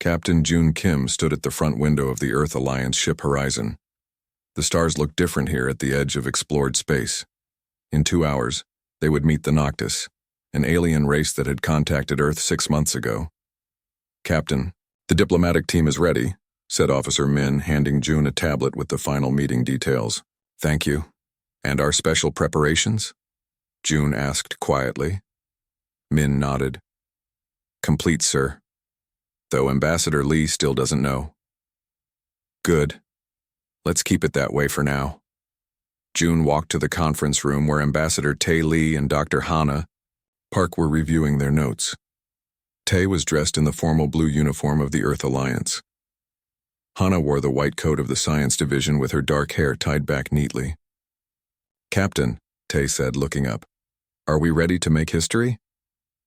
Captain June Kim stood at the front window of the Earth Alliance ship Horizon. The stars looked different here at the edge of explored space. In 2 hours, they would meet the Noctis, an alien race that had contacted Earth 6 months ago. "Captain, the diplomatic team is ready," said Officer Min, handing June a tablet with the final meeting details. "Thank you. And our special preparations?" June asked quietly. Min nodded. "Complete, sir. Though Ambassador Lee still doesn't know." "Good. Let's keep it that way for now." June walked to the conference room where Ambassador Tae Lee and Dr. Hana Park were reviewing their notes. Tae was dressed in the formal blue uniform of the Earth Alliance. Hana wore the white coat of the Science Division with her dark hair tied back neatly. "Captain," Tae said, looking up, "are we ready to make history?"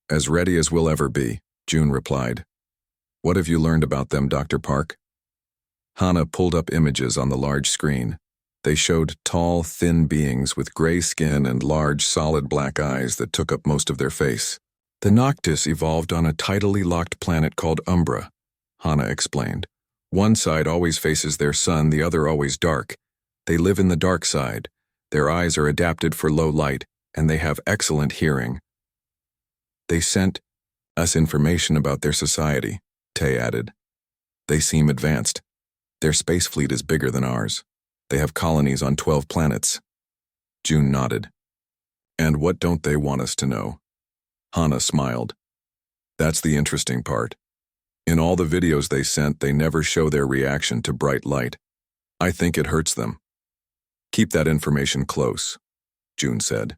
"As ready as we'll ever be," June replied. "What have you learned about them, Dr. Park?" Hana pulled up images on the large screen. They showed tall, thin beings with gray skin and large, solid black eyes that took up most of their face. "The Noctis evolved on a tidally locked planet called Umbra," Hana explained. "One side always faces their sun, the other always dark. They live in the dark side. Their eyes are adapted for low light, and they have excellent hearing." "They sent us information about their society," Tae added. "They seem advanced. Their space fleet is bigger than ours. They have colonies on 12 planets." June nodded. "And what don't they want us to know?" Hana smiled. "That's the interesting part. In all the videos they sent, they never show their reaction to bright light. I think it hurts them." "Keep that information close," June said.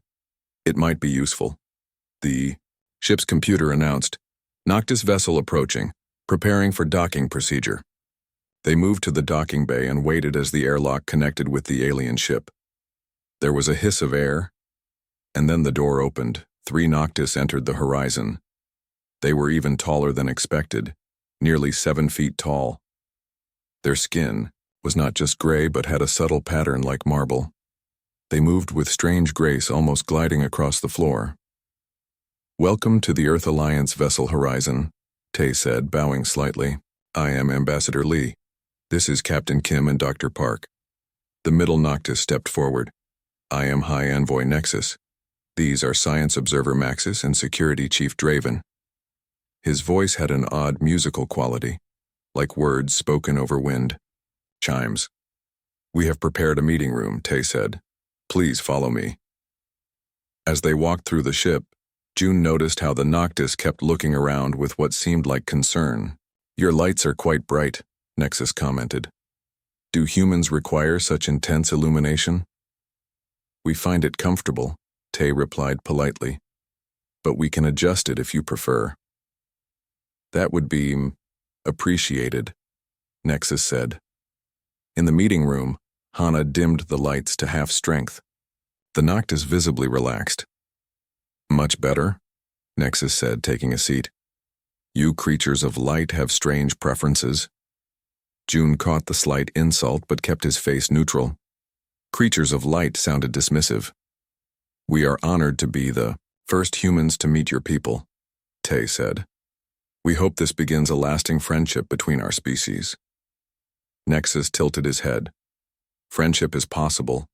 "It might be useful." The ship's computer announced, "Noctis vessel approaching, preparing for docking procedure." They moved to the docking bay and waited as the airlock connected with the alien ship. There was a hiss of air, and then the door opened. 3 Noctis entered the horizon. They were even taller than expected, nearly 7 feet tall. Their skin was not just gray but had a subtle pattern like marble. They moved with strange grace, almost gliding across the floor. "Welcome to the Earth Alliance vessel Horizon," Tae said, bowing slightly. "I am Ambassador Lee. This is Captain Kim and Dr. Park." The middle Noctis stepped forward. "I am High Envoy Nexus. These are Science Observer Maxis and Security Chief Draven." His voice had an odd musical quality, like words spoken over wind. Chimes. "We have prepared a meeting room," Tae said. "Please follow me." As they walked through the ship, June noticed how the Noctis kept looking around with what seemed like concern. "Your lights are quite bright," Nexus commented. "Do humans require such intense illumination?" "We find it comfortable," Tae replied politely. "But we can adjust it if you prefer." "That would be appreciated," Nexus said. In the meeting room, Hana dimmed the lights to half strength. The Noctis visibly relaxed. "Much better," Nexus said, taking a seat. "You creatures of light have strange preferences." June caught the slight insult but kept his face neutral. "Creatures of light" sounded dismissive. "We are honored to be the first humans to meet your people," Tae said. "We hope this begins a lasting friendship between our species." Nexus tilted his head. "Friendship is possible,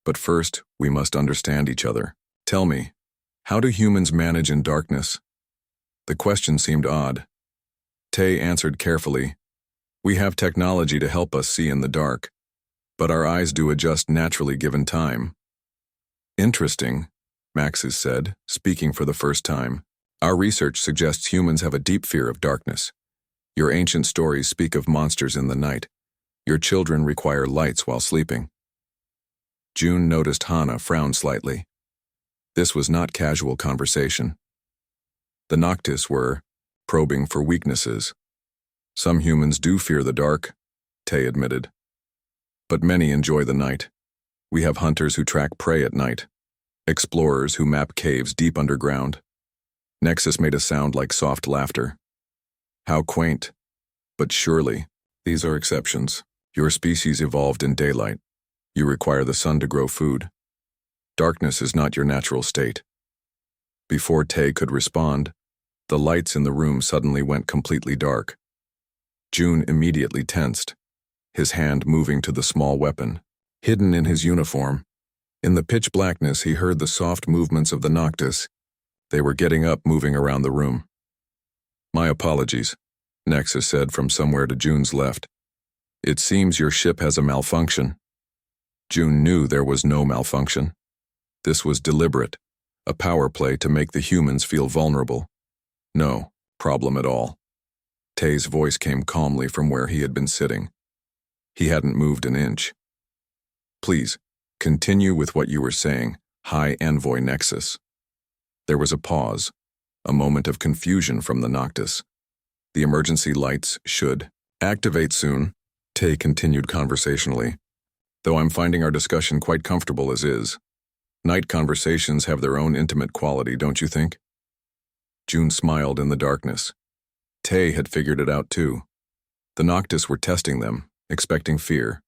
but first we must understand each other. Tell me, how do humans manage in darkness?" The question seemed odd. Tae answered carefully, "We have technology to help us see in the dark, but our eyes do adjust naturally given time." "Interesting," Maxis said, speaking for the first time. "Our research suggests humans have a deep fear of darkness. Your ancient stories speak of monsters in the night. Your children require lights while sleeping." June noticed Hana frown slightly. This was not casual conversation. The Noctis were probing for weaknesses. "Some humans do fear the dark," Tae admitted. "But many enjoy the night. We have hunters who track prey at night, explorers who map caves deep underground." Nexus made a sound like soft laughter. "How quaint. But surely, these are exceptions. Your species evolved in daylight. You require the sun to grow food. Darkness is not your natural state." Before Tae could respond, the lights in the room suddenly went completely dark. June immediately tensed, his hand moving to the small weapon. Hidden in his uniform, in the pitch blackness he heard the soft movements of the Noctis. They were getting up, moving around the room. "My apologies," Nexus said from somewhere to June's left. "It seems your ship has a malfunction." June knew there was no malfunction. This was deliberate, a power play to make the humans feel vulnerable. No problem at all. Tay's voice came calmly from where he had been sitting. He hadn't moved an inch. "Please, continue with what you were saying, High Envoy Nexus." There was a pause, a moment of confusion from the Noctis. "The emergency lights should activate soon," Tay continued conversationally, "though I'm finding our discussion quite comfortable as is. Night conversations have their own intimate quality, don't you think?" June smiled in the darkness. Tay had figured it out too. The Noctis were testing them, expecting fear.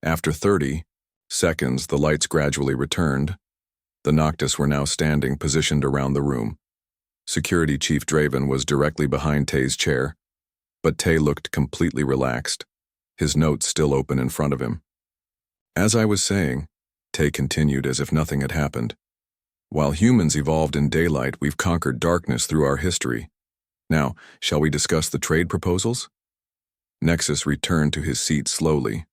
After 30 seconds, the lights gradually returned. The Noctis were now standing, positioned around the room. Security Chief Draven was directly behind Tay's chair, but Tay looked completely relaxed, his notes still open in front of him. "As I was saying," Tay continued as if nothing had happened, "while humans evolved in daylight, we've conquered darkness through our history. Now, shall we discuss the trade proposals?" Nexus returned to his seat slowly.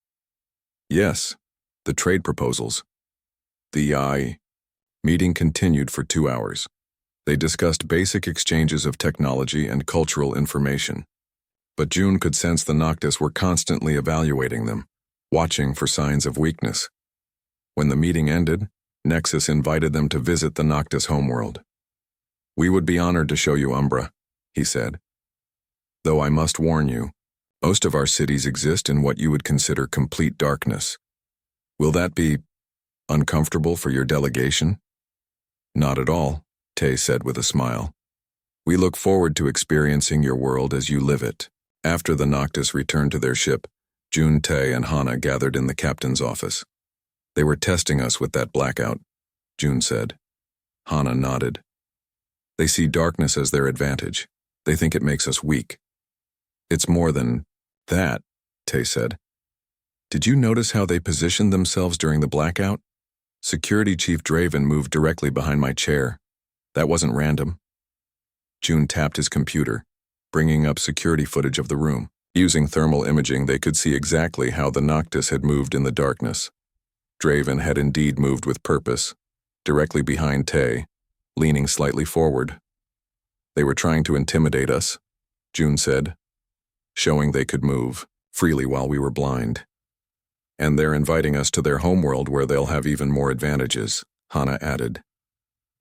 "Yes, the trade proposals." The meeting continued for 2 hours. They discussed basic exchanges of technology and cultural information. But June could sense the Noctis were constantly evaluating them, watching for signs of weakness. When the meeting ended, Nexus invited them to visit the Noctis homeworld. "We would be honored to show you Umbra," he said. "Though I must warn you, most of our cities exist in what you would consider complete darkness. Will that be uncomfortable for your delegation?" "Not at all," Tay said with a smile. "We look forward to experiencing your world as you live it." After the Noctis returned to their ship, June, Tay, and Hana gathered in the captain's office. "They were testing us with that blackout," June said. Hana nodded. "They see darkness as their advantage. They think it makes us weak." "It's more than that," Tay said. "Did you notice how they positioned themselves during the blackout?" Security Chief Draven moved directly behind my chair. "That wasn't random." June tapped his computer, bringing up security footage of the room. Using thermal imaging, they could see exactly how the Noctis had moved in the darkness. Draven had indeed moved with purpose, directly behind Tay, leaning slightly forward. "They were trying to intimidate us," June said, "showing they could move freely while we were blind. And they're inviting us to their homeworld where they'll have even more advantages," Hana added.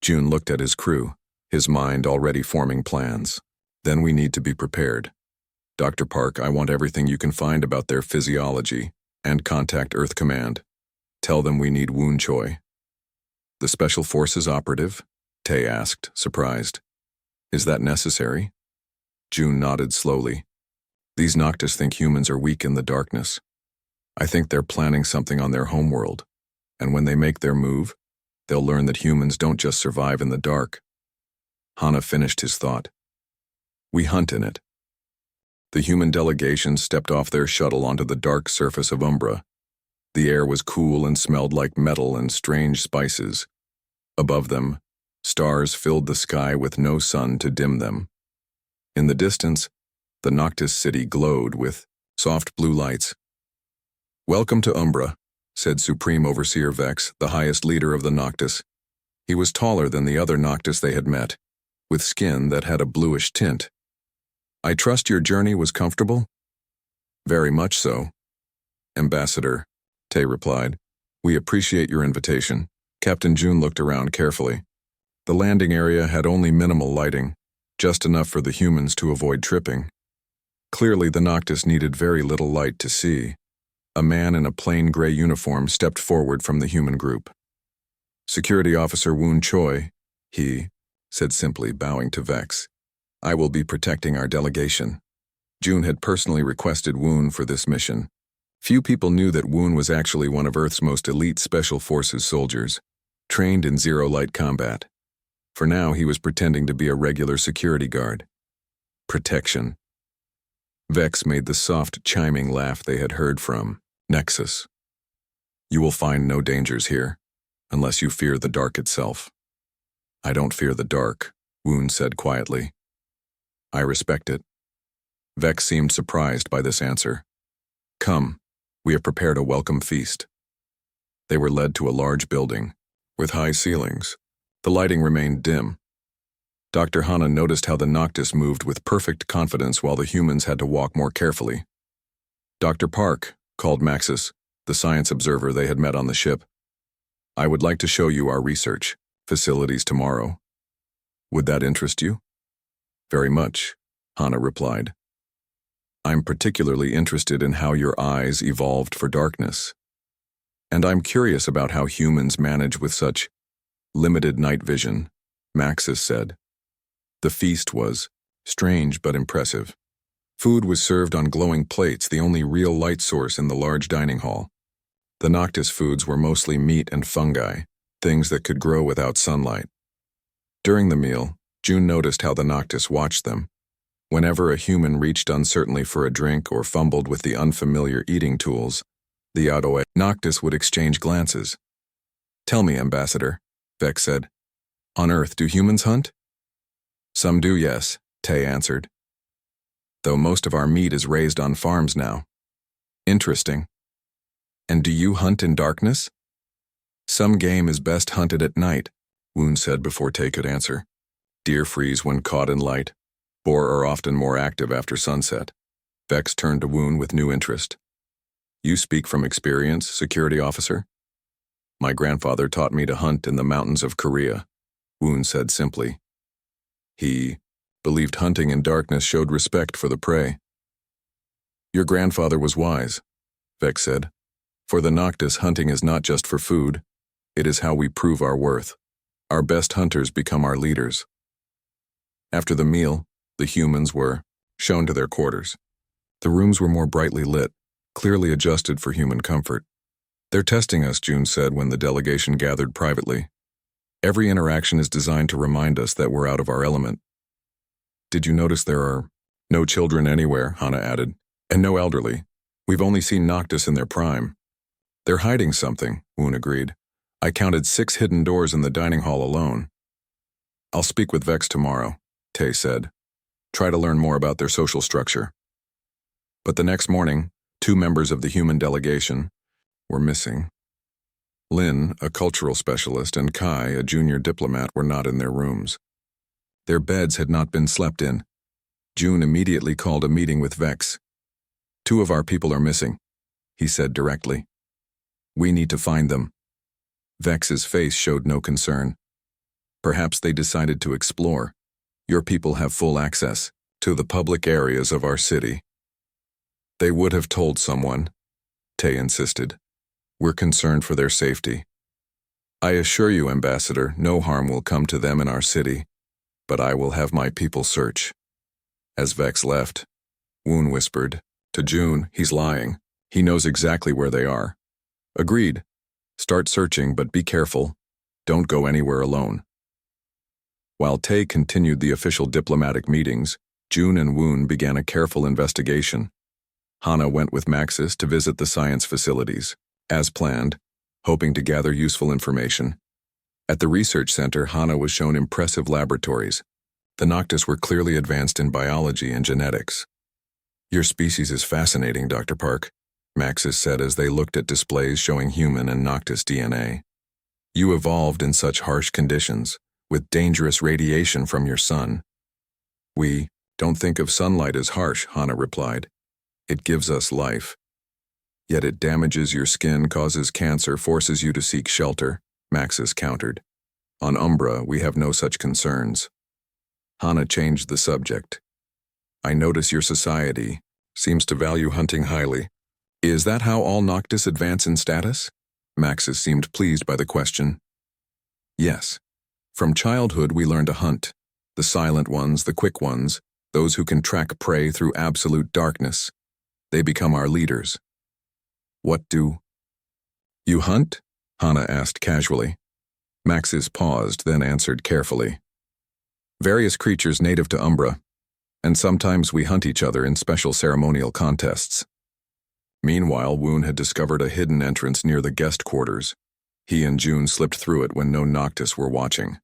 June looked at his crew, his mind already forming plans. "Then we need to be prepared. Dr. Park, I want everything you can find about their physiology, and contact Earth Command. Tell them we need Woon Choi." "The Special Forces operative?" Tay asked, surprised. "Is that necessary?" June nodded slowly. "These Noctis think humans are weak in the darkness. I think they're planning something on their homeworld, and when they make their move, they'll learn that humans don't just survive in the dark." Hana finished his thought. "We hunt in it." The human delegation stepped off their shuttle onto the dark surface of Umbra. The air was cool and smelled like metal and strange spices. Above them, stars filled the sky with no sun to dim them. In the distance, the Noctis city glowed with soft blue lights. "Welcome to Umbra," said Supreme Overseer Vex, the highest leader of the Noctis. He was taller than the other Noctis they had met, with skin that had a bluish tint. "I trust your journey was comfortable?" "Very much so, Ambassador," Tay replied. "We appreciate your invitation." Captain June looked around carefully. The landing area had only minimal lighting, just enough for the humans to avoid tripping. Clearly, the Noctis needed very little light to see. A man in a plain gray uniform stepped forward from the human group. "Security Officer Woon Choi," he said simply, bowing to Vex. "I will be protecting our delegation." June had personally requested Woon for this mission. Few people knew that Woon was actually one of Earth's most elite Special Forces soldiers, trained in zero-light combat. For now, he was pretending to be a regular security guard. Protection. Vex made the soft, chiming laugh they had heard from Nexus. You will find no dangers here, unless you fear the dark itself. I don't fear the dark, Woon said quietly. I respect it. Vex seemed surprised by this answer. Come, we have prepared a welcome feast. They were led to a large building, with high ceilings. The lighting remained dim. Dr. Hana noticed how the Noctis moved with perfect confidence while the humans had to walk more carefully. Dr. Park, called Maxis, the science observer they had met on the ship. I would like to show you our research facilities tomorrow. Would that interest you? Very much, Hana replied. I'm particularly interested in how your eyes evolved for darkness. And I'm curious about how humans manage with such limited night vision, Maxis said. The feast was strange but impressive. Food was served on glowing plates, the only real light source in the large dining hall. The Noctis foods were mostly meat and fungi, things that could grow without sunlight. During the meal, June noticed how the Noctis watched them. Whenever a human reached uncertainly for a drink or fumbled with the unfamiliar eating tools, the Adoe Noctis would exchange glances. Tell me, Ambassador, Vex said. On Earth, do humans hunt? Some do, yes, Tay answered. Though most of our meat is raised on farms now. Interesting. And do you hunt in darkness? Some game is best hunted at night, Woon said before Tay could answer. Deer freeze when caught in light. Boar are often more active after sunset. Vex turned to Woon with new interest. You speak from experience, security officer? My grandfather taught me to hunt in the mountains of Korea, Woon said simply. He believed hunting in darkness showed respect for the prey. Your grandfather was wise, Vex said. For the Noctis, hunting is not just for food. It is how we prove our worth. Our best hunters become our leaders. After the meal, the humans were shown to their quarters. The rooms were more brightly lit, clearly adjusted for human comfort. They're testing us, June said when the delegation gathered privately. Every interaction is designed to remind us that we're out of our element. Did you notice there are no children anywhere, Hana added, and no elderly. We've only seen Noctis in their prime. They're hiding something, Woon agreed. I counted 6 hidden doors in the dining hall alone. I'll speak with Vex tomorrow, Tay said. Try to learn more about their social structure. But the next morning, 2 members of the human delegation were missing. Lin, a cultural specialist, and Kai, a junior diplomat, were not in their rooms. Their beds had not been slept in. June immediately called a meeting with Vex. 2 of our people are missing, he said directly. We need to find them. Vex's face showed no concern. Perhaps they decided to explore. Your people have full access to the public areas of our city. They would have told someone, Tay insisted. We're concerned for their safety. I assure you, Ambassador, no harm will come to them in our city, but I will have my people search. As Vex left, Woon whispered, to June, he's lying. He knows exactly where they are. Agreed. Start searching, but be careful. Don't go anywhere alone. While Tay continued the official diplomatic meetings, June and Woon began a careful investigation. Hana went with Maxis to visit the science facilities, as planned, hoping to gather useful information. At the research center, Hana was shown impressive laboratories. The Noctis were clearly advanced in biology and genetics. Your species is fascinating, Dr. Park, Maxis said as they looked at displays showing human and Noctis DNA. You evolved in such harsh conditions, with dangerous radiation from your sun. We don't think of sunlight as harsh, Hana replied. It gives us life. Yet it damages your skin, causes cancer, forces you to seek shelter, Maxis countered. On Umbra, we have no such concerns. Hana changed the subject. I notice your society seems to value hunting highly. Is that how all Noctis advance in status? Maxis seemed pleased by the question. Yes. From childhood we learn to hunt. The silent ones, the quick ones, those who can track prey through absolute darkness. They become our leaders. What do you hunt? Hana asked casually. Maxis paused, then answered carefully. Various creatures native to Umbra. And sometimes we hunt each other in special ceremonial contests. Meanwhile, Woon had discovered a hidden entrance near the guest quarters. He and June slipped through it when no Noctis were watching.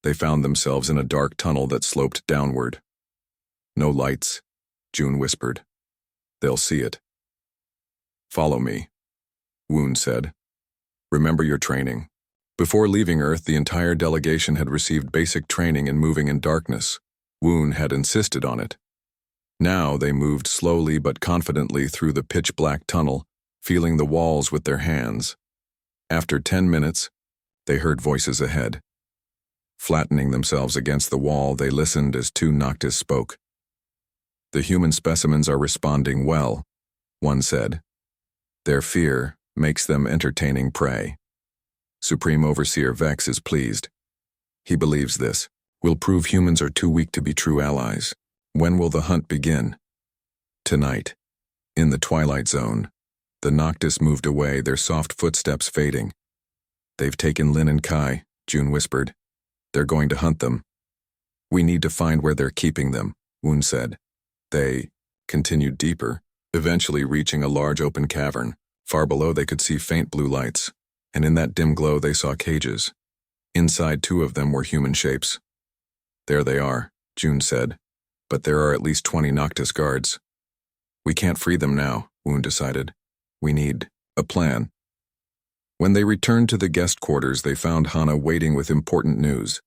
They found themselves in a dark tunnel that sloped downward. "No lights," June whispered. "They'll see it." "Follow me," Woon said. "Remember your training." Before leaving Earth, the entire delegation had received basic training in moving in darkness. Woon had insisted on it. Now they moved slowly but confidently through the pitch-black tunnel, feeling the walls with their hands. After 10 minutes, they heard voices ahead. Flattening themselves against the wall, they listened as 2 Noctis spoke. "The human specimens are responding well," one said. "Their fear makes them entertaining prey. Supreme Overseer Vex is pleased. He believes this will prove humans are too weak to be true allies. When will the hunt begin?" "Tonight." In the twilight zone, the Noctis moved away, their soft footsteps fading. "They've taken Lin and Kai," June whispered. "They're going to hunt them." "We need to find where they're keeping them," Woon said. They continued deeper, eventually reaching a large open cavern. Far below they could see faint blue lights, and in that dim glow they saw cages. Inside 2 of them were human shapes. "There they are," June said, "but there are at least 20 Noctis guards." "We can't free them now," Woon decided. "We need a plan." When they returned to the guest quarters, they found Hana waiting with important news.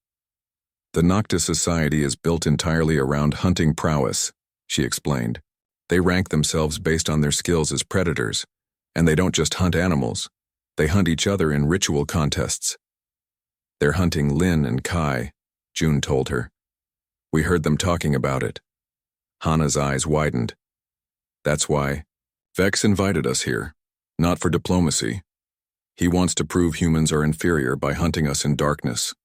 "The Noctis society is built entirely around hunting prowess," she explained. "They rank themselves based on their skills as predators, and they don't just hunt animals. They hunt each other in ritual contests." "They're hunting Lin and Kai," June told her. "We heard them talking about it." Hana's eyes widened. "That's why Vex invited us here, not for diplomacy. He wants to prove humans are inferior by hunting us in darkness."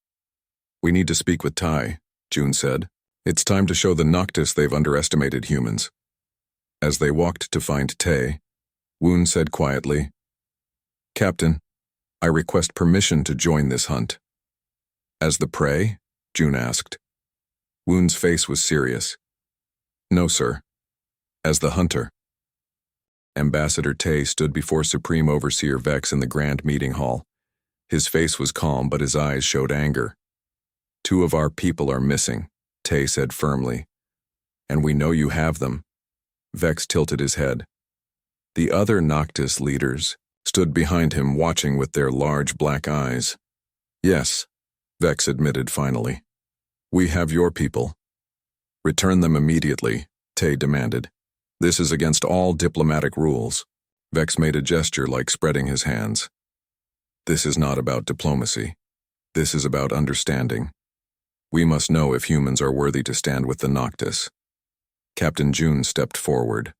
"We need to speak with Tai," June said. "It's time to show the Noctis they've underestimated humans." As they walked to find Tay, Woon said quietly, "Captain, I request permission to join this hunt." "As the prey?" June asked. Woon's face was serious. "No, sir. As the hunter." Ambassador Tay stood before Supreme Overseer Vex in the grand meeting hall. His face was calm, but his eyes showed anger. "2 of our people are missing," Tay said firmly. "And we know you have them." Vex tilted his head. The other Noctis leaders stood behind him, watching with their large black eyes. "Yes," Vex admitted finally. "We have your people." "Return them immediately," Tay demanded. "This is against all diplomatic rules." Vex made a gesture like spreading his hands. "This is not about diplomacy. This is about understanding. We must know if humans are worthy to stand with the Noctis." Captain June stepped forward.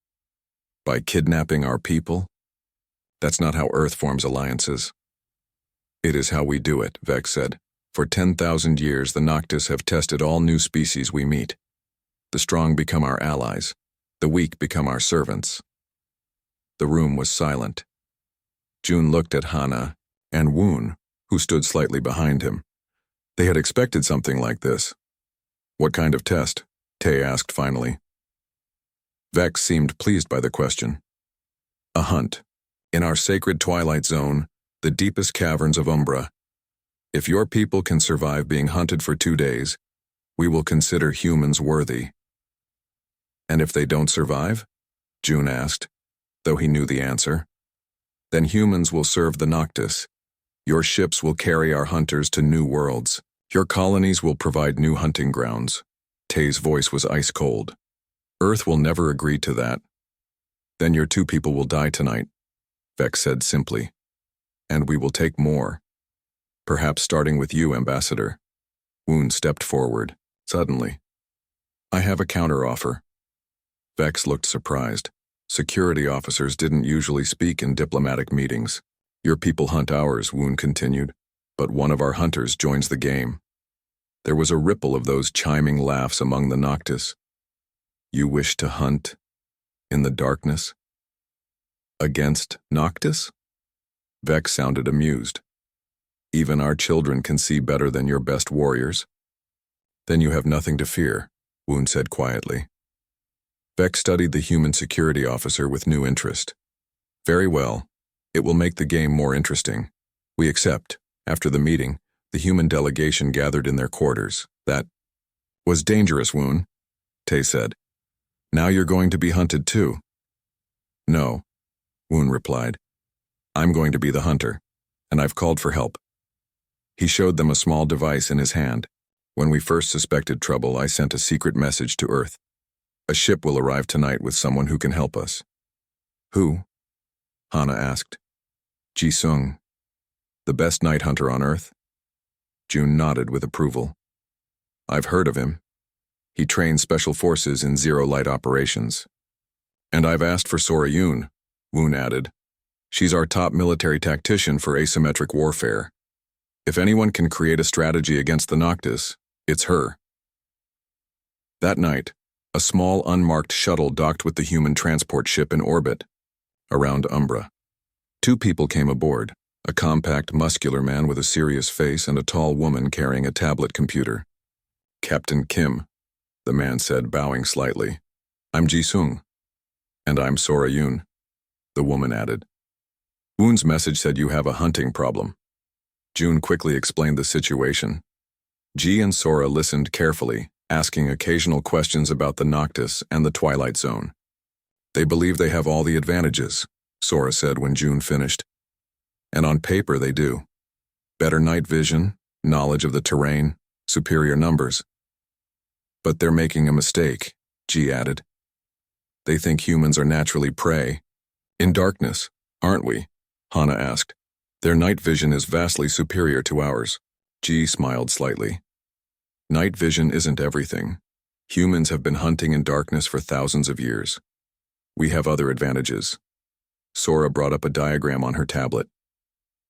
"By kidnapping our people? That's not how Earth forms alliances." "It is how we do it," Vex said. "For 10,000 years, the Noctis have tested all new species we meet. The strong become our allies. The weak become our servants." The room was silent. June looked at Hana and Woon, who stood slightly behind him. They had expected something like this. "What kind of test?" Tay asked finally. Vex seemed pleased by the question. "A hunt. In our sacred twilight zone, the deepest caverns of Umbra. If your people can survive being hunted for 2 days, we will consider humans worthy." "And if they don't survive?" June asked, though he knew the answer. "Then humans will serve the Noctis. Your ships will carry our hunters to new worlds. Your colonies will provide new hunting grounds." Tay's voice was ice cold. "Earth will never agree to that." "Then your 2 people will die tonight," Vex said simply. "And we will take more. Perhaps starting with you, Ambassador." Woon stepped forward, suddenly. "I have a counteroffer." Vex looked surprised. Security officers didn't usually speak in diplomatic meetings. "Your people hunt ours," Woon continued, "but one of our hunters joins the game." There was a ripple of those chiming laughs among the Noctis. "You wish to hunt in the darkness? Against Noctis?" Vex sounded amused. "Even our children can see better than your best warriors." "Then you have nothing to fear," Woon said quietly. Beck studied the human security officer with new interest. Very well. It will make the game more interesting. We accept. After the meeting, the human delegation gathered in their quarters. That was dangerous, Woon, Tay said. Now you're going to be hunted too. No, Woon replied. I'm going to be the hunter, and I've called for help. He showed them a small device in his hand. When we first suspected trouble, I sent a secret message to Earth. A ship will arrive tonight with someone who can help us. Who? Hana asked. Ji-sung, the best night hunter on Earth. June nodded with approval. I've heard of him. He trains special forces in zero-light operations. And I've asked for Sora Yoon, Woon added. She's our top military tactician for asymmetric warfare. If anyone can create a strategy against the Noctis, it's her. That night, a small unmarked shuttle docked with the human transport ship in orbit, around Umbra. Two people came aboard, a compact, muscular man with a serious face and a tall woman carrying a tablet computer. Captain Kim, the man said, bowing slightly. I'm Ji-sung. And I'm Sora Yoon, the woman added. Woon's message said you have a hunting problem. June quickly explained the situation. Ji and Sora listened carefully, asking occasional questions about the Noctis and the Twilight Zone. They believe they have all the advantages, Sora said when June finished. And on paper they do. Better night vision, knowledge of the terrain, superior numbers. But they're making a mistake, Ji added. They think humans are naturally prey. In darkness, aren't we? Hana asked. Their night vision is vastly superior to ours. Ji smiled slightly. Night vision isn't everything. Humans have been hunting in darkness for thousands of years. We have other advantages. Sora brought up a diagram on her tablet.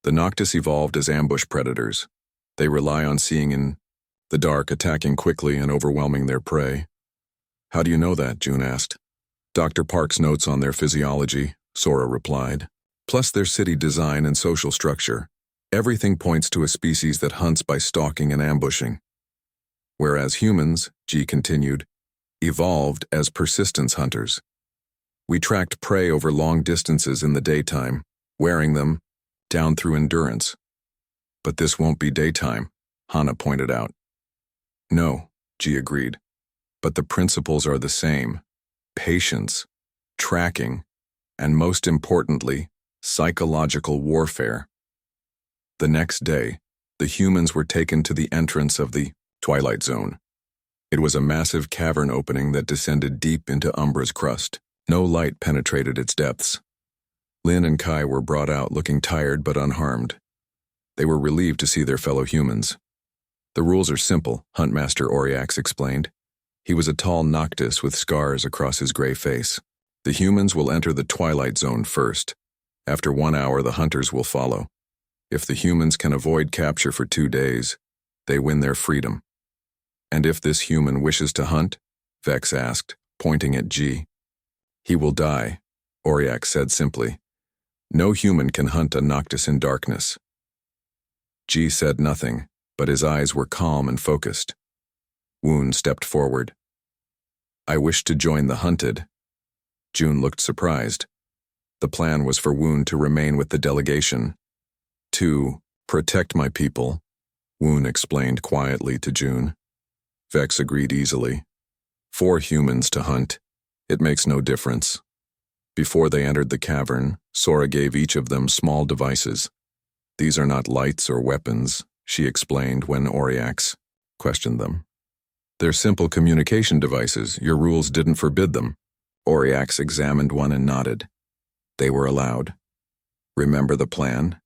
The Noctis evolved as ambush predators. They rely on seeing in the dark, attacking quickly and overwhelming their prey. How do you know that? June asked. Dr. Park's notes on their physiology, Sora replied. Plus their city design and social structure. Everything points to a species that hunts by stalking and ambushing. Whereas humans, Ji continued, evolved as persistence hunters. We tracked prey over long distances in the daytime, wearing them down through endurance. But this won't be daytime, Hana pointed out. No, Ji agreed. But the principles are the same. Patience, tracking, and most importantly, psychological warfare. The next day, the humans were taken to the entrance of the Twilight Zone. It was a massive cavern opening that descended deep into Umbra's crust. No light penetrated its depths. Lin and Kai were brought out looking tired but unharmed. They were relieved to see their fellow humans. The rules are simple, Huntmaster Orcs explained. He was a tall Noctis with scars across his gray face. The humans will enter the Twilight Zone first. After 1 hour, the hunters will follow. If the humans can avoid capture for 2 days, they win their freedom. And if this human wishes to hunt? Vex asked, pointing at Ji. He will die, Oryak said simply. No human can hunt a Noctis in darkness. Ji said nothing, but his eyes were calm and focused. Woon stepped forward. I wish to join the hunted. June looked surprised. The plan was for Woon to remain with the delegation. To protect my people, Woon explained quietly to June. Vex agreed easily. 4 humans to hunt. It makes no difference. Before they entered the cavern, Sora gave each of them small devices. These are not lights or weapons, she explained when Oryax questioned them. They're simple communication devices. Your rules didn't forbid them. Oryax examined one and nodded. They were allowed. Remember the plan?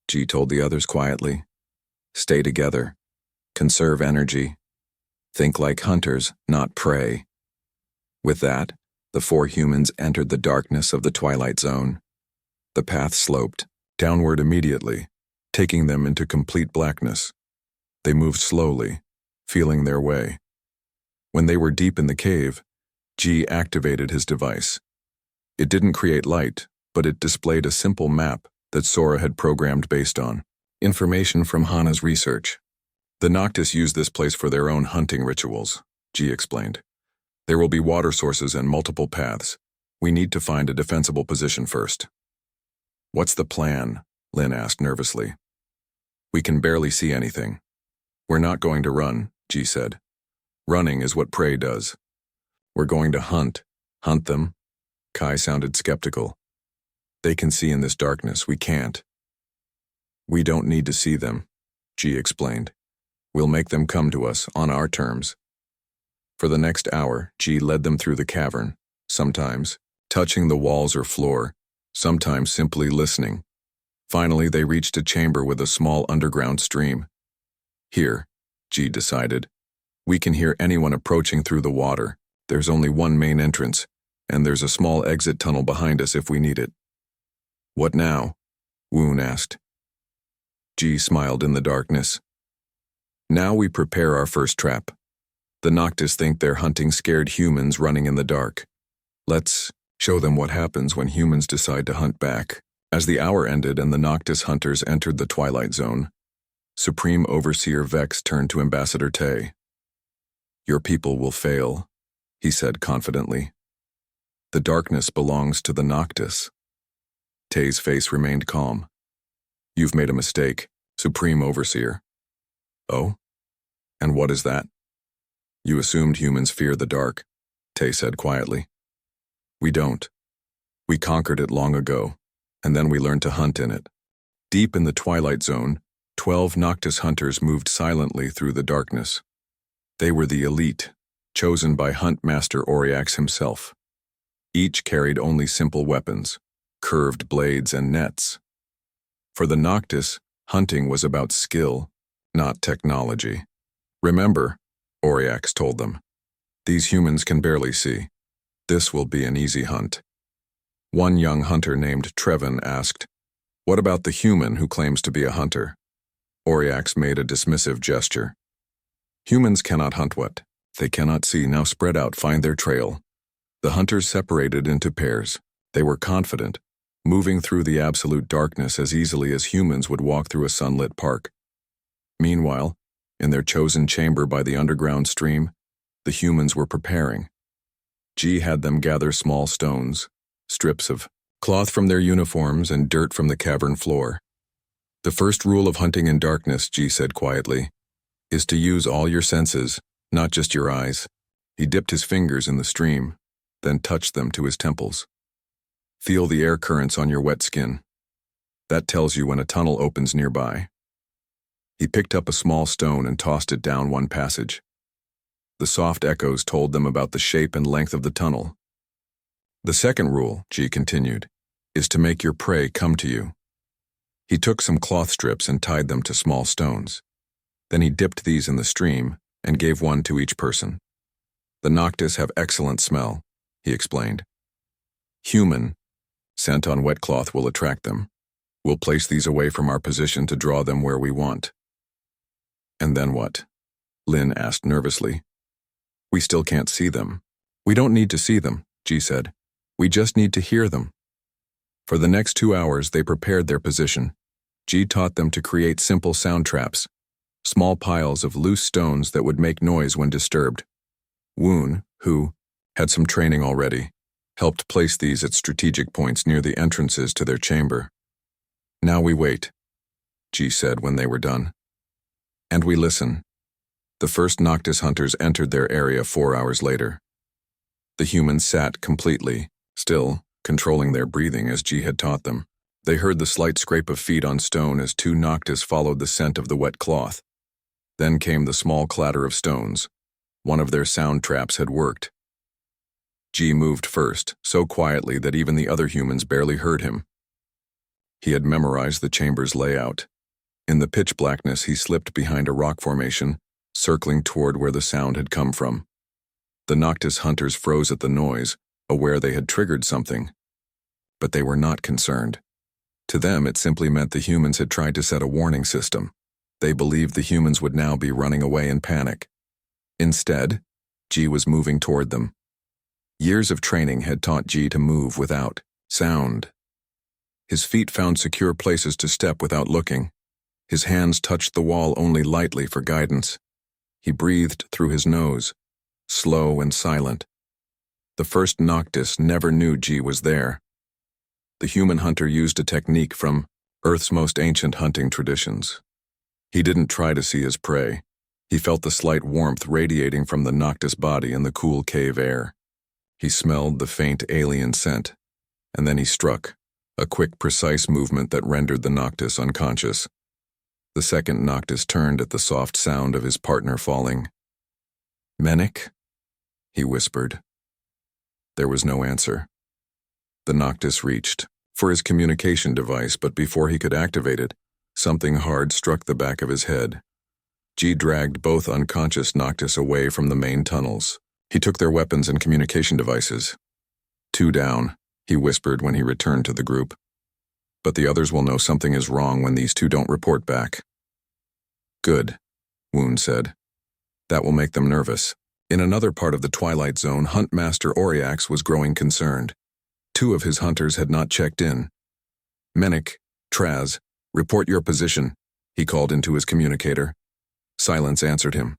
Ji told the others quietly. Stay together. Conserve energy. Think like hunters, not prey. With that, the 4 humans entered the darkness of the Twilight Zone. The path sloped downward immediately, taking them into complete blackness. They moved slowly, feeling their way. When they were deep in the cave, Ji activated his device. It didn't create light, but it displayed a simple map that Sora had programmed based on information from Hana's research. The Noctis use this place for their own hunting rituals, Ji explained. There will be water sources and multiple paths. We need to find a defensible position first. What's the plan? Lin asked nervously. We can barely see anything. We're not going to run, Ji said. Running is what prey does. We're going to hunt. Hunt them? Kai sounded skeptical. They can see in this darkness, we can't. We don't need to see them, Ji explained. We'll make them come to us on our terms. For the next hour, Ji led them through the cavern, sometimes touching the walls or floor, sometimes simply listening. Finally, they reached a chamber with a small underground stream. Here, Ji decided. We can hear anyone approaching through the water. There's only one main entrance, and there's a small exit tunnel behind us if we need it. What now? Woon asked. Ji smiled in the darkness. Now we prepare our first trap. The Noctis think they're hunting scared humans running in the dark. Let's show them what happens when humans decide to hunt back. As the hour ended and the Noctis hunters entered the Twilight Zone, Supreme Overseer Vex turned to Ambassador Tay. Your people will fail, he said confidently. The darkness belongs to the Noctis. Tay's face remained calm. You've made a mistake, Supreme Overseer. Oh? And what is that? You assumed humans fear the dark, Tay said quietly. We don't. We conquered it long ago, and then we learned to hunt in it. Deep in the Twilight Zone, 12 Noctis hunters moved silently through the darkness. They were the elite, chosen by Hunt Master Orcs himself. Each carried only simple weapons, curved blades and nets. For the Noctis, hunting was about skill, not technology. Remember, Orcs told them, these humans can barely see. This will be an easy hunt. One young hunter named Trevin asked, what about the human who claims to be a hunter? Orcs made a dismissive gesture. Humans cannot hunt what they cannot see. Now spread out, find their trail. The hunters separated into pairs. They were confident, moving through the absolute darkness as easily as humans would walk through a sunlit park. Meanwhile, in their chosen chamber by the underground stream, the humans were preparing. Ji had them gather small stones, strips of cloth from their uniforms and dirt from the cavern floor. The first rule of hunting in darkness, Ji said quietly, is to use all your senses, not just your eyes. He dipped his fingers in the stream, then touched them to his temples. Feel the air currents on your wet skin. That tells you when a tunnel opens nearby. He picked up a small stone and tossed it down one passage. The soft echoes told them about the shape and length of the tunnel. The second rule, Ji continued, is to make your prey come to you. He took some cloth strips and tied them to small stones. Then he dipped these in the stream and gave one to each person. The Noctis have excellent smell, he explained. Human, scent on wet cloth will attract them. We'll place these away from our position to draw them where we want. And then what? Lin asked nervously. We still can't see them. We don't need to see them, Ji said. We just need to hear them. For the next 2 hours, they prepared their position. Ji taught them to create simple sound traps, small piles of loose stones that would make noise when disturbed. Woon, who had some training already, helped place these at strategic points near the entrances to their chamber. Now we wait, Ji said when they were done. And we listen. The first Noctis hunters entered their area 4 hours later. The humans sat completely, still, controlling their breathing as Ji had taught them. They heard the slight scrape of feet on stone as 2 Noctis followed the scent of the wet cloth. Then came the small clatter of stones. One of their sound traps had worked. Ji moved first, so quietly that even the other humans barely heard him. He had memorized the chamber's layout. In the pitch blackness, he slipped behind a rock formation, circling toward where the sound had come from. The Noctis hunters froze at the noise, aware they had triggered something. But they were not concerned. To them, it simply meant the humans had tried to set a warning system. They believed the humans would now be running away in panic. Instead, Ji was moving toward them. Years of training had taught Ji to move without sound. His feet found secure places to step without looking. His hands touched the wall only lightly for guidance. He breathed through his nose, slow and silent, The first Noctis never knew G was there. The human hunter used a technique from Earth's most ancient hunting traditions. He didn't try to see his prey. He felt the slight warmth radiating from the Noctis body in the cool cave air. He smelled the faint alien scent, and then he struck, a quick, precise movement that rendered the Noctis unconscious. The second Noctis turned at the soft sound of his partner falling. "Menic?" he whispered. There was no answer. The Noctis reached for his communication device, but before he could activate it, something hard struck the back of his head. G dragged both unconscious Noctis away from the main tunnels. He took their weapons and communication devices. "Two down," he whispered when he returned to the group. "But the others will know something is wrong when these two don't report back." "Good," Woon said. "That will make them nervous." In another part of the Twilight Zone, Huntmaster Orcs was growing concerned. Two of his hunters had not checked in. "Menic, Traz, report your position," he called into his communicator. Silence answered him.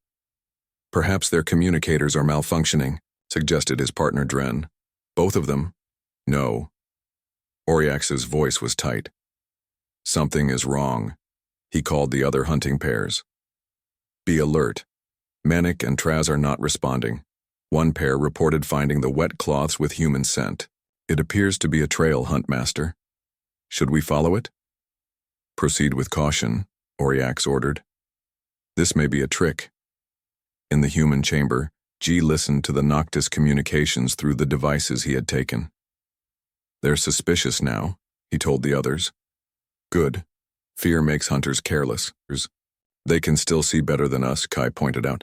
"Perhaps their communicators are malfunctioning," suggested his partner Dren. "Both of them?" "No." Oryax's voice was tight. "Something is wrong." He called the other hunting pairs. "Be alert. Menic and Traz are not responding." One pair reported finding the wet cloths with human scent. "It appears to be a trail, Huntmaster. Should we follow it?" "Proceed with caution," Oryax ordered. "This may be a trick." In the human chamber, G listened to the Noctis communications through the devices he had taken. "They're suspicious now," he told the others. "Good. Fear makes hunters careless. They can still see better than us," Kai pointed out.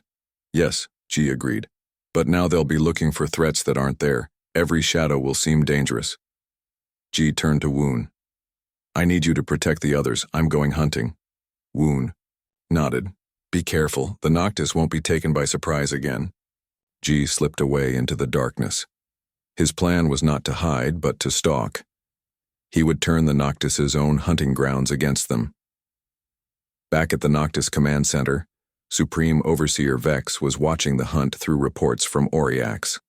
"Yes," G agreed. "But now they'll be looking for threats that aren't there. Every shadow will seem dangerous." G turned to Woon. "I need you to protect the others. I'm going hunting." Woon nodded. "Be careful. The Noctis won't be taken by surprise again." G slipped away into the darkness. His plan was not to hide, but to stalk. He would turn the Noctis' own hunting grounds against them. Back at the Noctis Command Center, Supreme Overseer Vex was watching the hunt through reports from Oryax.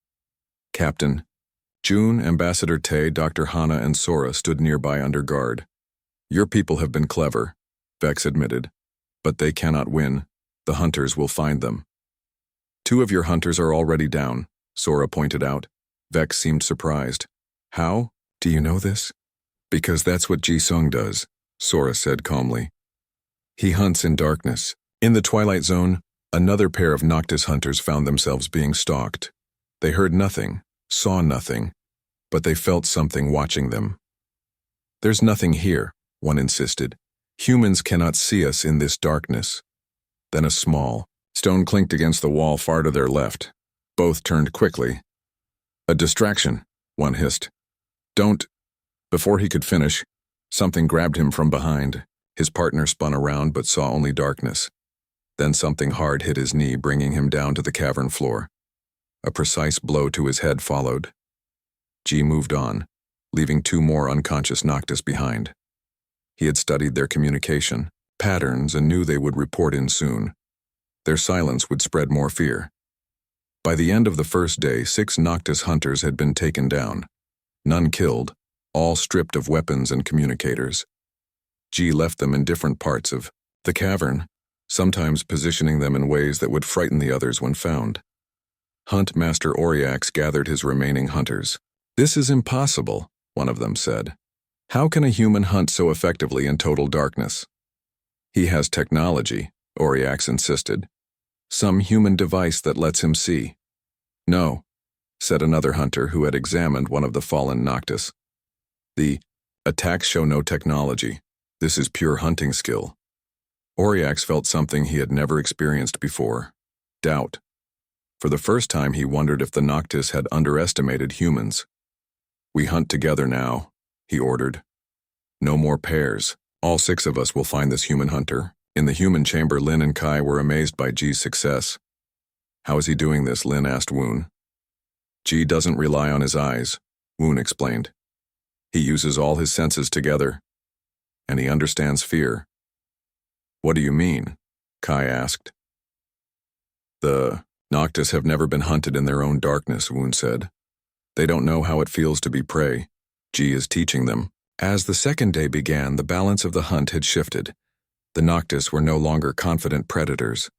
"Captain, June, Ambassador Tay, Dr. Hana, and Sora stood nearby under guard. Your people have been clever," Vex admitted. "But they cannot win. The hunters will find them." "Two of your hunters are already down," Sora pointed out. Vex seemed surprised. "How? Do you know this?" "Because that's what Ji-sung does," Sora said calmly. "He hunts in darkness." In the Twilight Zone, another pair of Noctis hunters found themselves being stalked. They heard nothing, saw nothing, but they felt something watching them. "There's nothing here," one insisted. "Humans cannot see us in this darkness." Then a small stone clinked against the wall far to their left. Both turned quickly. "A distraction," one hissed. "Don't—" Before he could finish, something grabbed him from behind. His partner spun around but saw only darkness. Then something hard hit his knee, bringing him down to the cavern floor. A precise blow to his head followed. G moved on, leaving two more unconscious Noctis behind. He had studied their communication patterns and knew they would report in soon. Their silence would spread more fear. By the end of the first day, 6 Noctis hunters had been taken down. None killed, all stripped of weapons and communicators. G left them in different parts of the cavern, sometimes positioning them in ways that would frighten the others when found. Huntmaster Oryax gathered his remaining hunters. "This is impossible," one of them said. "How can a human hunt so effectively in total darkness?" "He has technology," Oryax insisted. "Some human device that lets him see." "No," said another hunter who had examined one of the fallen Noctis. "The attacks show no technology. This is pure hunting skill." Oryax felt something he had never experienced before: doubt. For the first time, he wondered if the Noctis had underestimated humans. "We hunt together now," he ordered. "No more pairs. All 6 of us will find this human hunter." In the human chamber, Lin and Kai were amazed by G's success. "How is he doing this?" Lin asked Woon. "G doesn't rely on his eyes," Woon explained. "He uses all his senses together. And he understands fear." "What do you mean?" Kai asked. "The Noctis have never been hunted in their own darkness," Woon said. They don't know how it feels to be prey. G is teaching them. As the second day began, the balance of the hunt had shifted. The Noctis were no longer confident predators.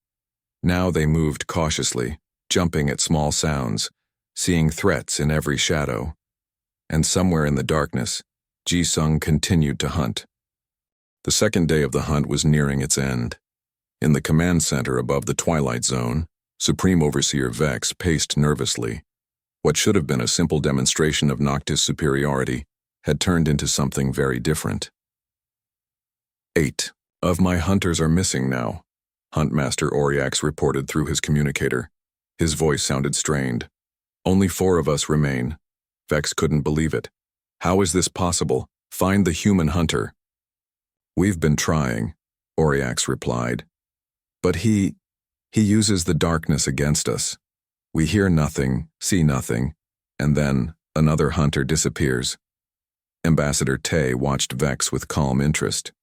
Now they moved cautiously, jumping at small sounds, seeing threats in every shadow. And somewhere in the darkness, Ji-sung continued to hunt. The second day of the hunt was nearing its end. In the command center above the Twilight Zone, Supreme Overseer Vex paced nervously. What should have been a simple demonstration of Noctis superiority had turned into something very different. 8 of my hunters are missing now, Huntmaster Orcs reported through his communicator. His voice sounded strained. Only 4 of us remain. Vex couldn't believe it. How is this possible? Find the human hunter. We've been trying, Orcs replied. But he uses the darkness against us. We hear nothing, see nothing, and then another hunter disappears. Ambassador Tay watched Vex with calm interest.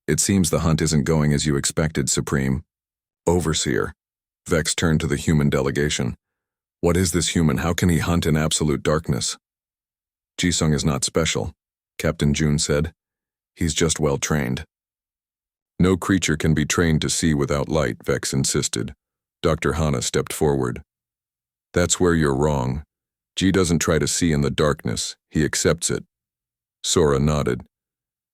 It seems the hunt isn't going as you expected, Supreme. Overseer. Vex turned to the human delegation. What is this human? How can he hunt in absolute darkness? Ji-sung is not special, Captain Jun said. He's just well trained. No creature can be trained to see without light, Vex insisted. Dr. Hana stepped forward. That's where you're wrong. Ji doesn't try to see in the darkness, he accepts it. Sora nodded.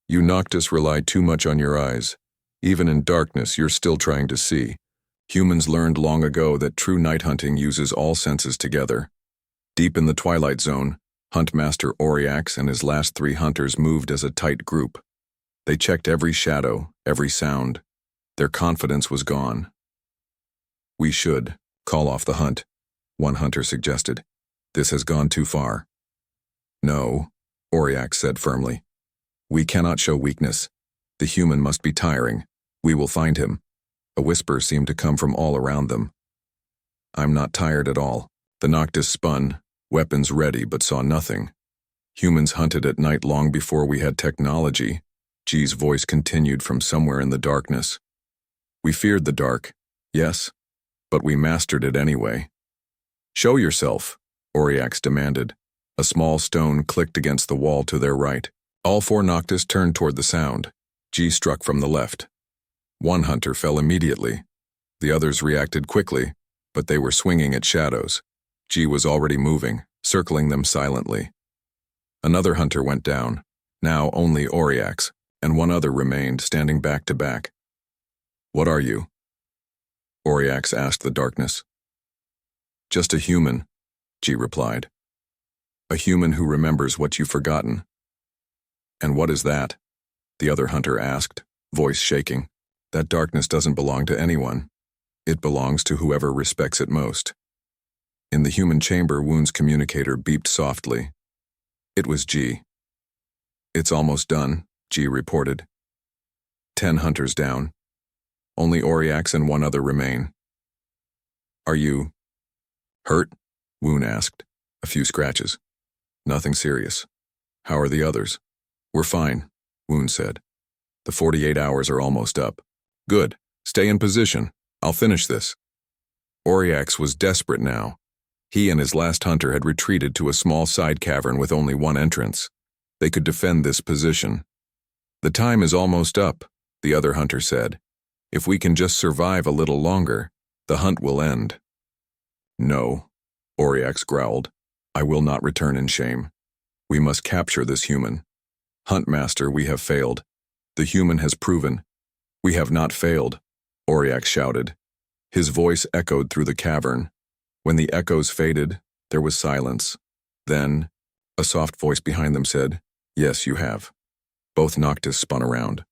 You Noctis rely too much on your eyes. Even in darkness, you're still trying to see. Humans learned long ago that true night hunting uses all senses together. Deep in the Twilight Zone, Huntmaster Orcs and his last 3 hunters moved as a tight group. They checked every shadow, every sound. Their confidence was gone. We should call off the hunt, one hunter suggested. This has gone too far. No, Orcs said firmly. We cannot show weakness. The human must be tiring. We will find him. A whisper seemed to come from all around them. I'm not tired at all. The Noctis spun, weapons ready, but saw nothing. Humans hunted at night long before we had technology. Ji's voice continued from somewhere in the darkness. We feared the dark, yes, but we mastered it anyway. Show yourself, Orcs demanded. A small stone clicked against the wall to their right. All 4 Noctis turned toward the sound. Ji struck from the left. One hunter fell immediately. The others reacted quickly, but they were swinging at shadows. Ji was already moving, circling them silently. Another hunter went down. Now only Orcs, and 1 other remained, standing back to back. What are you? Orcs asked the darkness. Just a human, Ji replied. A human who remembers what you've forgotten. And what is that? The other hunter asked, voice shaking. That darkness doesn't belong to anyone. It belongs to whoever respects it most. In the human chamber, Woon's communicator beeped softly. It was Ji. It's almost done, Ji reported. 10 hunters down. Only Orcs and 1 other remain. Are you hurt? Woon asked. A few scratches. Nothing serious. How are the others? We're fine, Woon said. The 48 hours are almost up. Good. Stay in position. I'll finish this. Orcs was desperate now. He and his last hunter had retreated to a small side cavern with only 1 entrance. They could defend this position. The time is almost up, the other hunter said. If we can just survive a little longer, the hunt will end. No, Orcs growled. I will not return in shame. We must capture this human. Huntmaster, we have failed. The human has proven. We have not failed, Orcs shouted. His voice echoed through the cavern. When the echoes faded, there was silence. Then, a soft voice behind them said, Yes, you have. Both Noctis spun around.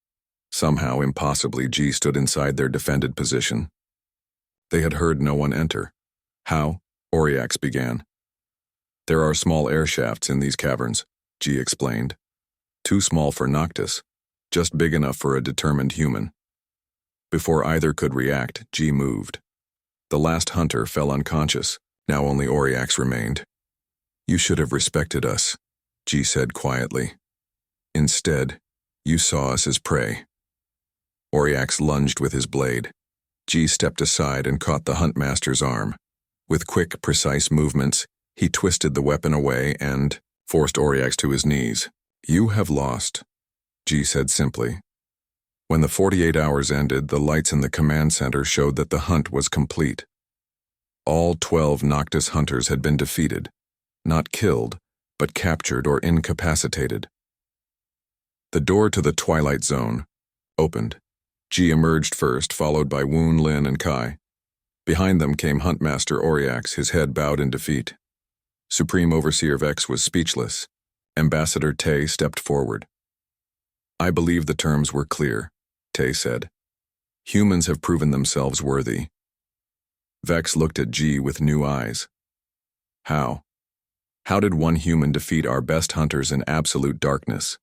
Somehow, impossibly, Ji stood inside their defended position. They had heard no one enter. How? Orcs began. There are small air shafts in these caverns, Ji explained. Too small for Noctis, just big enough for a determined human. Before either could react, Ji moved. The last hunter fell unconscious. Now only Orcs remained. You should have respected us, Ji said quietly. Instead, you saw us as prey. Orcs lunged with his blade. Ji stepped aside and caught the Huntmaster's arm. With quick, precise movements, He twisted the weapon away and forced Orcs to his knees. "You have lost," G said simply. When the 48 hours ended, the lights in the command center showed that the hunt was complete. All 12 Noctis hunters had been defeated, not killed, but captured or incapacitated. The door to the Twilight Zone opened. G emerged first, followed by Woon, Lin, and Kai. Behind them came Huntmaster Orcs, his head bowed in defeat. Supreme Overseer Vex was speechless. Ambassador Tay stepped forward. "I believe the terms were clear," Tay said. "Humans have proven themselves worthy." Vex looked at G with new eyes. "How? How did one human defeat our best hunters in absolute darkness?"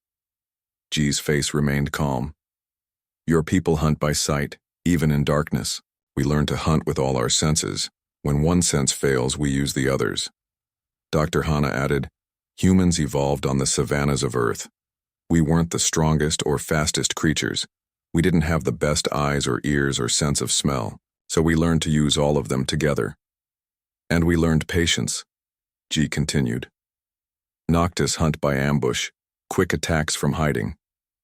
G's face remained calm. "Your people hunt by sight, even in darkness. We learn to hunt with all our senses. When one sense fails, we use the others." Dr. Hana added, "Humans evolved on the savannas of Earth. We weren't the strongest or fastest creatures. We didn't have the best eyes or ears or sense of smell, so we learned to use all of them together. And we learned patience," G continued. "Noctis hunt by ambush, quick attacks from hiding.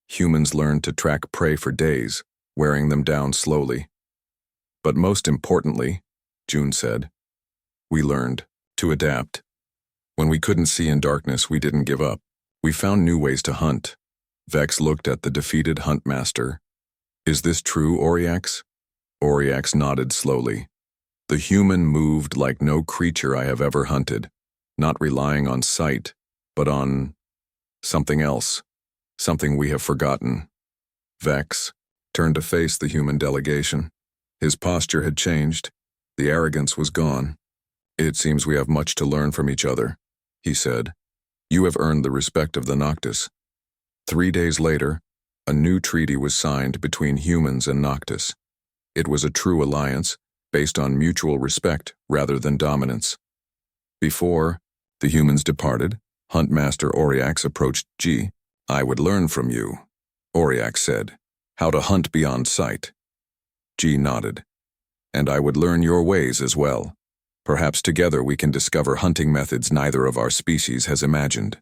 Humans learned to track prey for days, wearing them down slowly. But most importantly," June said, "we learned to adapt. When we couldn't see in darkness, we didn't give up. We found new ways to hunt." Vex looked at the defeated Huntmaster. "Is this true, Orcs?" Orcs nodded slowly. "The human moved like no creature I have ever hunted, not relying on sight, but on something else, something we have forgotten." Vex turned to face the human delegation. His posture had changed. The arrogance was gone. "It seems we have much to learn from each other," he said. "You have earned the respect of the Noctis." 3 days later, a new treaty was signed between humans and Noctis. It was a true alliance, based on mutual respect rather than dominance. Before the humans departed, Huntmaster Orcs approached G. "I would learn from you," Orcs said, "how to hunt beyond sight." G nodded. "And I would learn your ways as well. Perhaps together we can discover hunting methods neither of our species has imagined."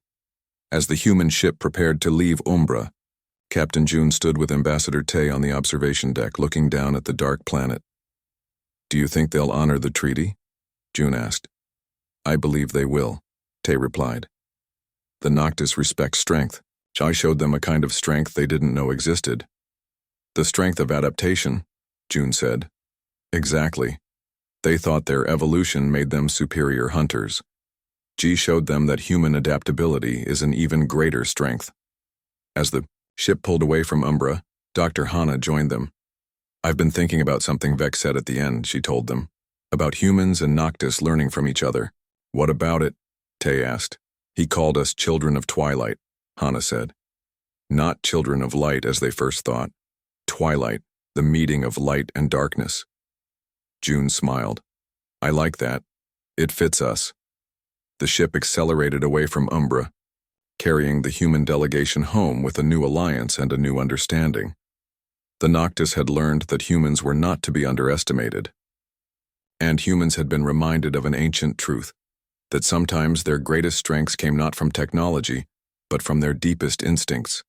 As the human ship prepared to leave Umbra, Captain June stood with Ambassador Tay on the observation deck looking down at the dark planet. "Do you think they'll honor the treaty?" June asked. "I believe they will," Tay replied. "The Noctis respect strength. I showed them a kind of strength they didn't know existed." "The strength of adaptation," June said. "Exactly. They thought their evolution made them superior hunters. G showed them that human adaptability is an even greater strength." As the ship pulled away from Umbra, Dr. Hana joined them. "I've been thinking about something Vex said at the end," she told them. "About humans and Noctis learning from each other." "What about it?" Tay asked. "He called us children of twilight," Hana said. "Not children of light as they first thought. Twilight, the meeting of light and darkness." June smiled. "I like that. It fits us." The ship accelerated away from Umbra, carrying the human delegation home with a new alliance and a new understanding. The Noctis had learned that humans were not to be underestimated. And humans had been reminded of an ancient truth, that sometimes their greatest strengths came not from technology, but from their deepest instincts.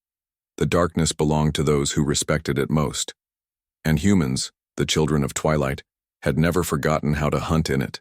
The darkness belonged to those who respected it most. And humans, the children of twilight, had never forgotten how to hunt in it.